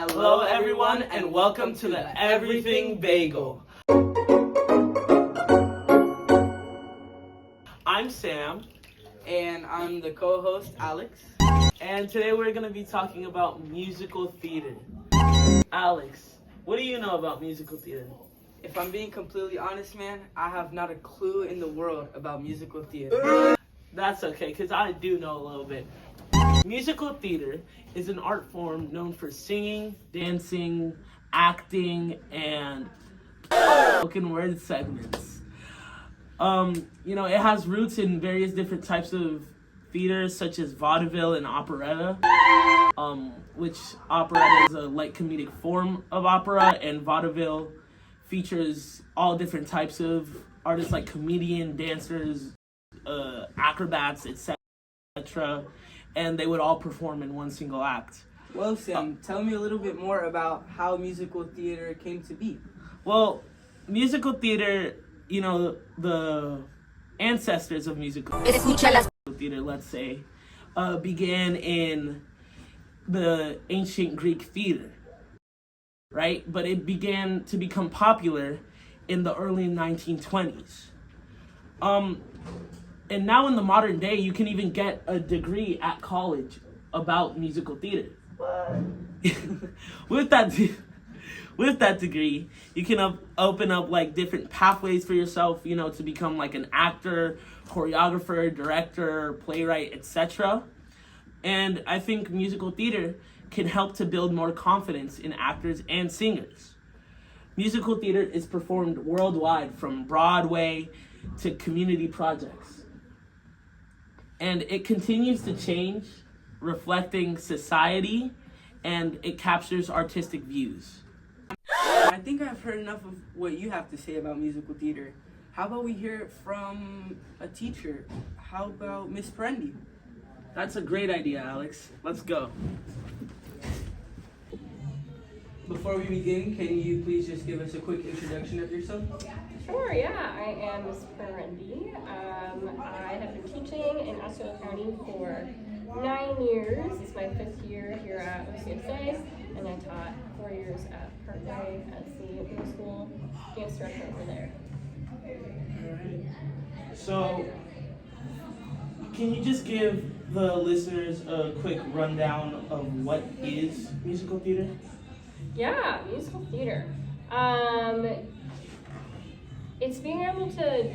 Hello everyone and welcome to the Everything Bagel. I'm Sam. And I'm the co-host, Alex. And today we're going to be talking about musical theater. Alex, what do you know about musical theater? If I'm being completely honest, man, I have not a clue in the world about musical theater. That's okay, because I do know a little bit. Musical theater is an art form known for singing, dancing, acting, and spoken word segments. It has roots in various different types of theater, such as vaudeville and operetta, which operetta is a light comedic form of opera, and vaudeville features all different types of artists like comedian, dancers, acrobats, etc., and they would all perform in one single act. Well, Sam, tell me a little bit more about how musical theater came to be. Well, musical theater, the ancestors of musical theater, let's say, began in the ancient Greek theater, right? But it began to become popular in the early 1920s. And now in the modern day, you can even get a degree at college about musical theater. With that degree, you can open up like different pathways for yourself, to become like an actor, choreographer, director, playwright, etc. And I think musical theater can help to build more confidence in actors and singers. Musical theater is performed worldwide, from Broadway to community projects. And it continues to change, reflecting society, and it captures artistic views. I think I've heard enough of what you have to say about musical theater. How about we hear it from a teacher? How about Miss Prendy? That's a great idea, Alex. Let's go. Before we begin, can you please just give us a quick introduction of yourself? Sure, yeah. I am Ms. Perendi. I have been teaching in Osceola County for 9 years. It's my 5th year here at OCSA, and I taught 4 years at Parkway as the middle school dance director over there. So, can you just give the listeners a quick rundown of what is musical theater? Yeah, musical theater. It's being able to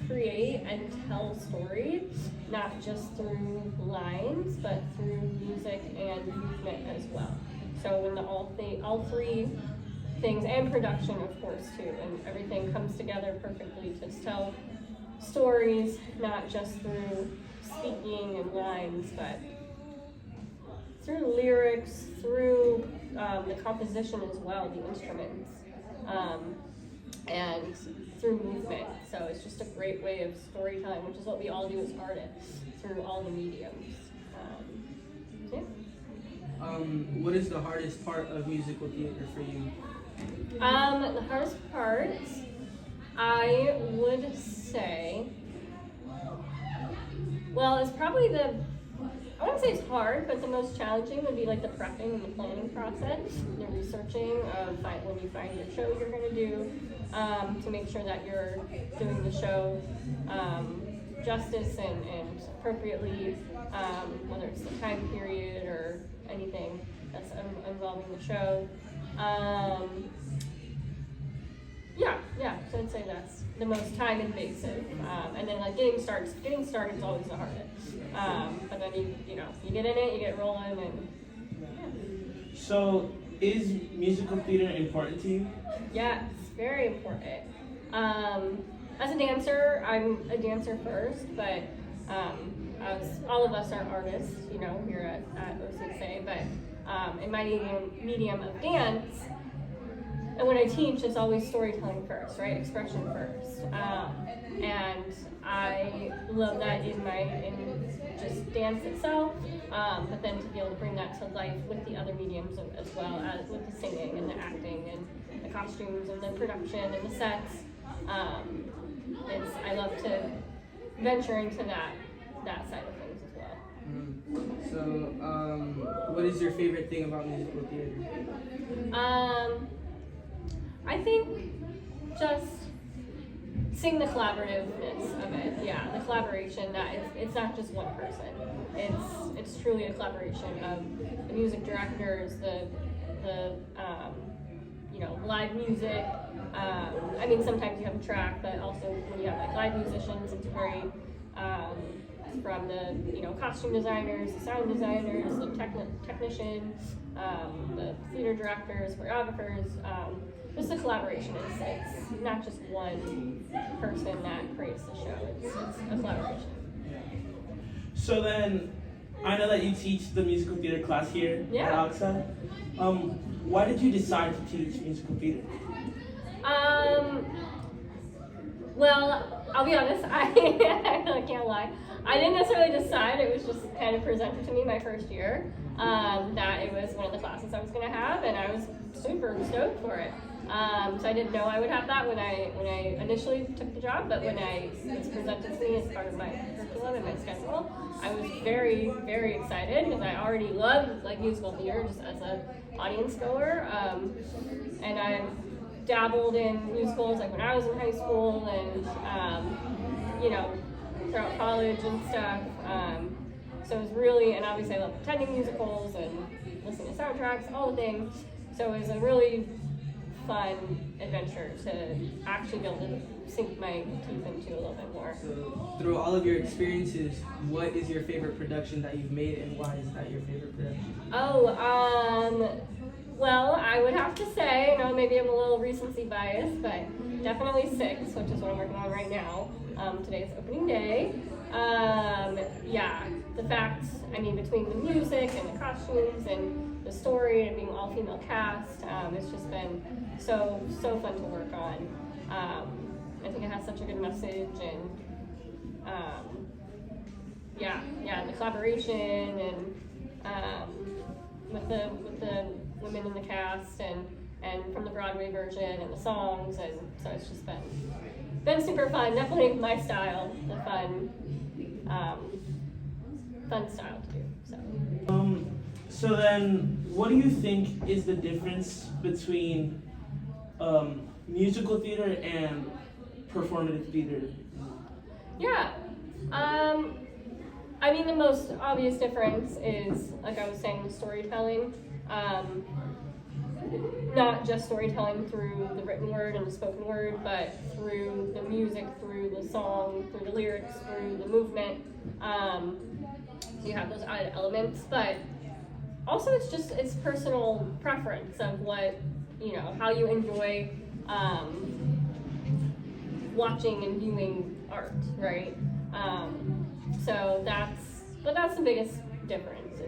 create and tell stories, not just through lines, but through music and movement as well. So when all three things, and production of course too, and everything comes together perfectly to tell stories, not just through speaking and lines, but through lyrics, through the composition as well, the instruments, and through movement. So it's just a great way of storytelling, which is what we all do as artists, through all the mediums. What is the hardest part of musical theater for you? The hardest part, I would say, well, it's probably I wouldn't say it's hard, but the most challenging would be like the prepping and the planning process, the researching of when you find your show you're going to do, to make sure that you're doing the show justice and appropriately, whether it's the time period or anything that's involving the show. So I'd say that's the most time invasive. And then like getting started is always the hardest. But then you get in it, you get rolling, and yeah. So, is musical theater important to you? Yeah, it's very important. As a dancer, I'm a dancer first, but as all of us are artists, here at OCSA, but in my medium of dance, and when I teach, it's always storytelling first, right? Expression first. And I love that in just dance itself, but then to be able to bring that to life with the other mediums as well, as with the singing and the acting and the costumes and the production and the sets. I love to venture into that side of things as well. So, what is your favorite thing about musical theater? just seeing the collaborativeness of it. Yeah, the collaboration, that it's not just one person. It's truly a collaboration of the music directors, the live music. I mean, sometimes you have a track, but also when you have like live musicians, it's great. From the costume designers, the sound designers, the technician, the theater directors, choreographers. Just the collaboration. It's not just one person that creates the show. It's a collaboration. So then, I know that you teach the musical theater class here at AXA. Why did you decide to teach musical theater? Well, I'll be honest, I can't lie. I didn't necessarily decide, it was just kind of presented to me my first year, that it was one of the classes I was going to have, and I was super stoked for it. So I didn't know I would have that when I initially took the job, but when it was presented to me as part of my curriculum and my schedule, I was very, very excited because I already loved like musical theater just as an audience goer, and I've dabbled in musicals like when I was in high school and throughout college and stuff. So it was really, and obviously I love attending musicals and listening to soundtracks, all the things. So it was a really fun adventure to actually be able to sink my teeth into a little bit more. So through all of your experiences, what is your favorite production that you've made, and why is that your favorite production? Well, I would have to say, maybe I'm a little recency biased, but definitely 6, which is what I'm working on right now. Today is opening day. The fact, between the music and the costumes and the story and being all female cast, it's just been so fun to work on. I think it has such a good message, and the collaboration and with the women in the cast and from the Broadway version and the songs, and so it's just been super fun. Definitely my style, the fun style to do. So then, what do you think is the difference between musical theater and performative theater? Yeah. The most obvious difference is, like I was saying, storytelling. Not just storytelling through the written word and the spoken word, but through the music, through the song, through the lyrics, through the movement. So you have those added elements, but also it's personal preference of what, how you enjoy watching and viewing art, right? So that's the biggest difference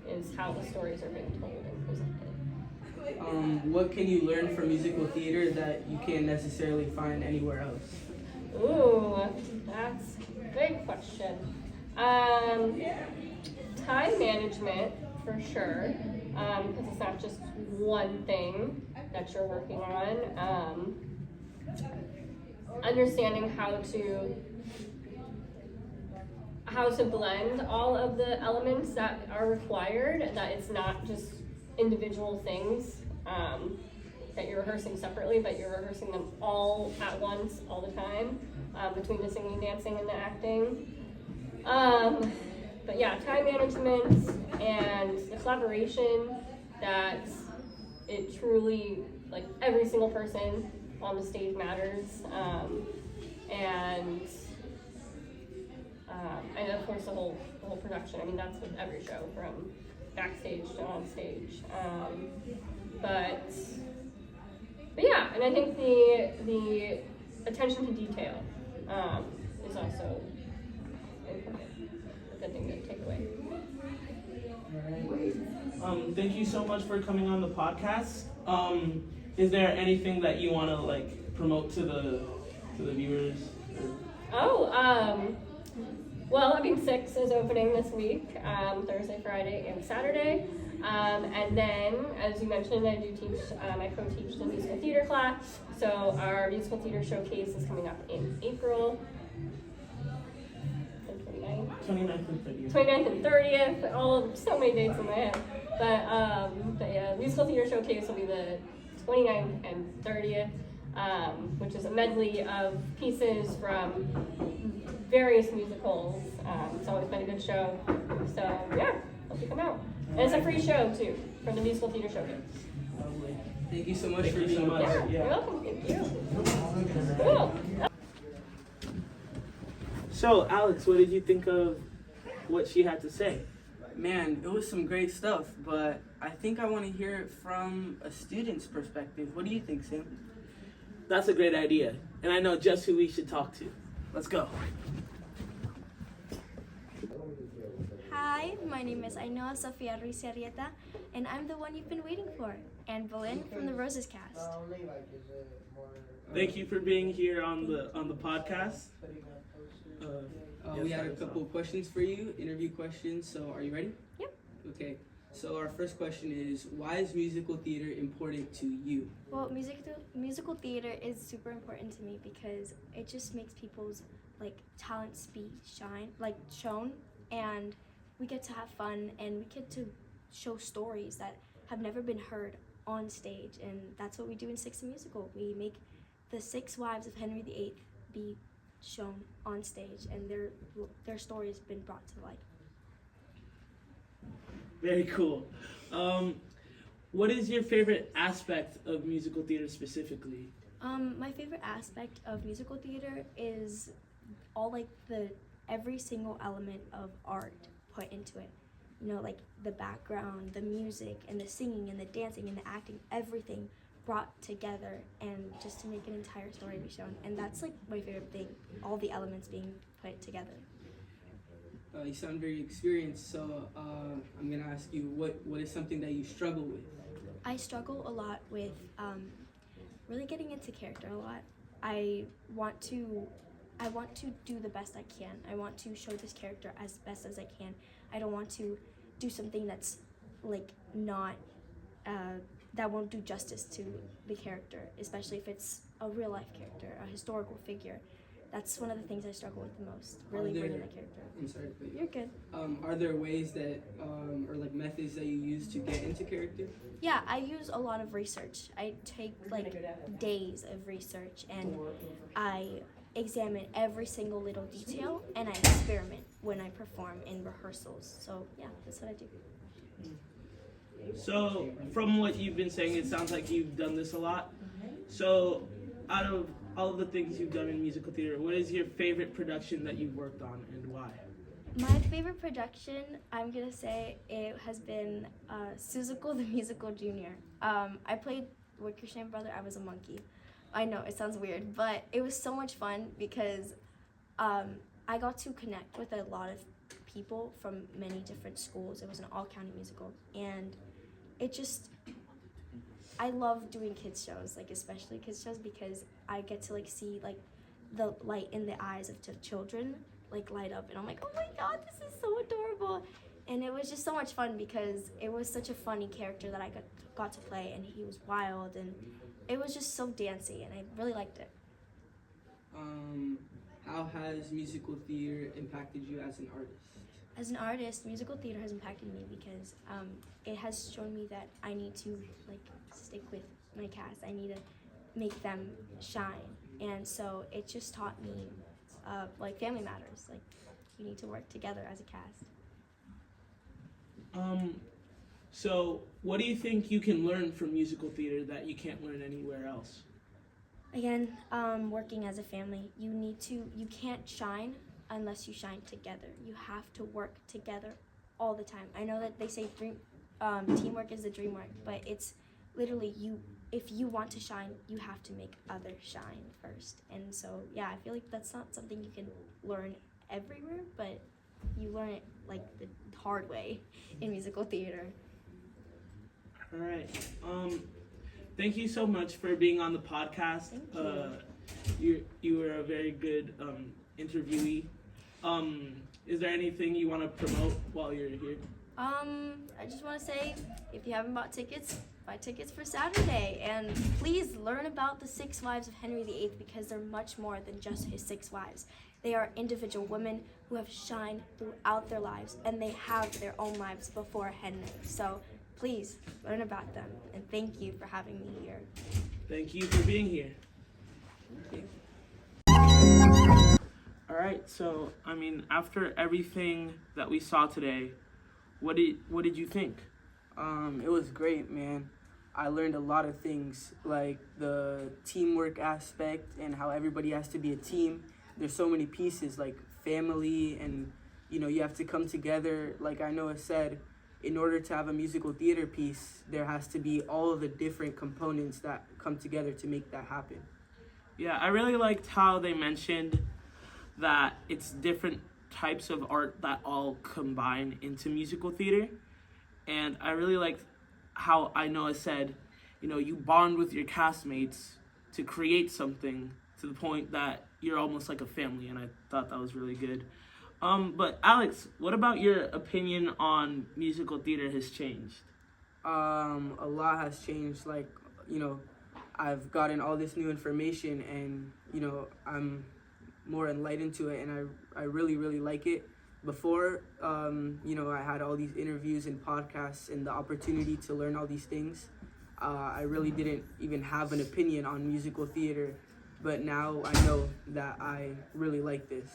is how the stories are being told and presented. What can you learn from musical theater that you can't necessarily find anywhere else? Ooh, that's a big question. Time management, for sure, because it's not just one thing that you're working on. Understanding how to blend all of the elements that are required, that it's not just individual things that you're rehearsing separately, but you're rehearsing them all at once, all the time, between the singing, dancing, and the acting. But yeah, time management and the collaboration, that it truly, like, every single person on the stage matters, and of course the whole production. That's with every show, from backstage to on stage. But yeah, and I think the attention to detail is also important. A good thing to take away. All right. Thank you so much for coming on the podcast. Is there anything that you want to promote to the viewers? Well, 6 is opening this week, Thursday, Friday, and Saturday. And then, as you mentioned, I co-teach the musical theater class. So our musical theater showcase is coming up in April. 29th and 30th, so many dates in my head. But yeah, musical theater showcase will be the 29th and 30th. which is a medley of pieces from various musicals. It's always been a good show. So yeah, hope you come out. And it's a free show too from the Musical Theater Showcase. Lovely. Thank you so much Thank for you being so much. Yeah, Yeah. you're welcome. Thank you. Cool. So, Alex, what did you think of what she had to say? Man, it was some great stuff, but I think I want to hear it from a student's perspective. What do you think, Sam? That's a great idea, and I know just who we should talk to. Let's go. Hi, my name is Ainhoa Sofia Ruiz Arrieta, and I'm the one you've been waiting for, Anne Boleyn from the Roses cast. Thank you for being here on the podcast. We had a couple of questions for you, interview questions, so are you ready? Yep. Okay, so our first question is, why is musical theater important to you? Well, musical theater is super important to me because it just makes people's talents be shown, and we get to have fun and we get to show stories that have never been heard on stage, and that's what we do in Six the Musical. We make the 6 wives of Henry VIII be shown on stage, and their story has been brought to life. Very cool. What is your favorite aspect of musical theater specifically? My favorite aspect of musical theater is all every single element of art put into it. You know, the background, the music, and the singing, and the dancing, and the acting, everything brought together, and just to make an entire story be shown. And that's my favorite thing, all the elements being put together. You sound very experienced, so I'm gonna ask you, what is something that you struggle with? I struggle a lot with really getting into character a lot. I want to do the best I can. I want to show this character as best as I can. I don't want to do something that's not that won't do justice to the character, especially if it's a real life character, a historical figure. That's one of the things I struggle with the most, really bringing the character. I'm sorry, but You're good. are there ways that, or methods that you use to get into character? Yeah, I use a lot of research. I take days of research, and I examine every single little detail, and I experiment when I perform in rehearsals. So yeah, that's what I do. So, from what you've been saying, it sounds like you've done this a lot. So, out of all of the things you've done in musical theater, what is your favorite production that you've worked on, and why? My favorite production, I'm gonna say, it has been Seussical the Musical Junior. I played Wickersham Brother. I was a monkey. I know, it sounds weird, but it was so much fun because I got to connect with a lot of people from many different schools. It was an all-county musical, and I love doing kids shows, especially kids shows, because I get to see the light in the eyes of children light up, and I'm oh my god, this is so adorable. And it was just so much fun because it was such a funny character that I got to play, and he was wild, and it was just so dancey, and I really liked it. How has musical theater impacted you as an artist? As an artist, musical theater has impacted me because it has shown me that I need to stick with my cast. I need to make them shine, and so it just taught me family matters. You need to work together as a cast. So what do you think you can learn from musical theater that you can't learn anywhere else? Again, working as a family, you can't shine unless you shine together. You have to work together all the time. I know that they say teamwork is the dream work, but it's literally if you want to shine, you have to make others shine first. And so, yeah, I feel that's not something you can learn everywhere, but you learn it the hard way in musical theater. All right. Thank you so much for being on the podcast. Thank you. You were a very good interviewee. Is there anything you want to promote while you're here? I just want to say, if you haven't bought tickets, buy tickets for Saturday, and please learn about the 6 wives of Henry VIII, because they're much more than just his 6 wives. They are individual women who have shined throughout their lives, and they have their own lives before Henry. So please learn about them, and thank you for having me here. Thank you for being here. All right, so I mean, after everything that we saw today, what did you think? It was great, man. I learned a lot of things, like the teamwork aspect and how everybody has to be a team. There's so many pieces, like family, and you have to come together. Like I know it said, in order to have a musical theater piece, there has to be all of the different components that come together to make that happen. Yeah, I really liked how they mentioned that it's different types of art that all combine into musical theater. And I really liked how I know it said, you bond with your castmates to create something to the point that you're almost like a family, and I thought that was really good. But Alex, what about your opinion on musical theater has changed? A lot has changed. Like, I've gotten all this new information, and I'm more enlightened to it, and I really, really like it. Before, I had all these interviews and podcasts and the opportunity to learn all these things. I really didn't even have an opinion on musical theater, but now I know that I really like this.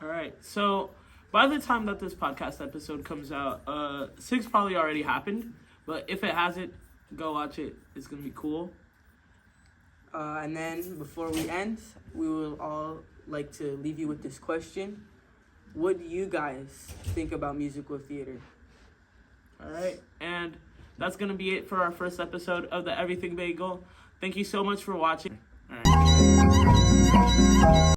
All right, so by the time that this podcast episode comes out, Six probably already happened, but if it hasn't, go watch it. It's gonna be cool. And then before we end, we will all like to leave you with this question. What do you guys think about musical theater? All right, and that's gonna be it for our first episode of the Everything Bagel. Thank you so much for watching. All right.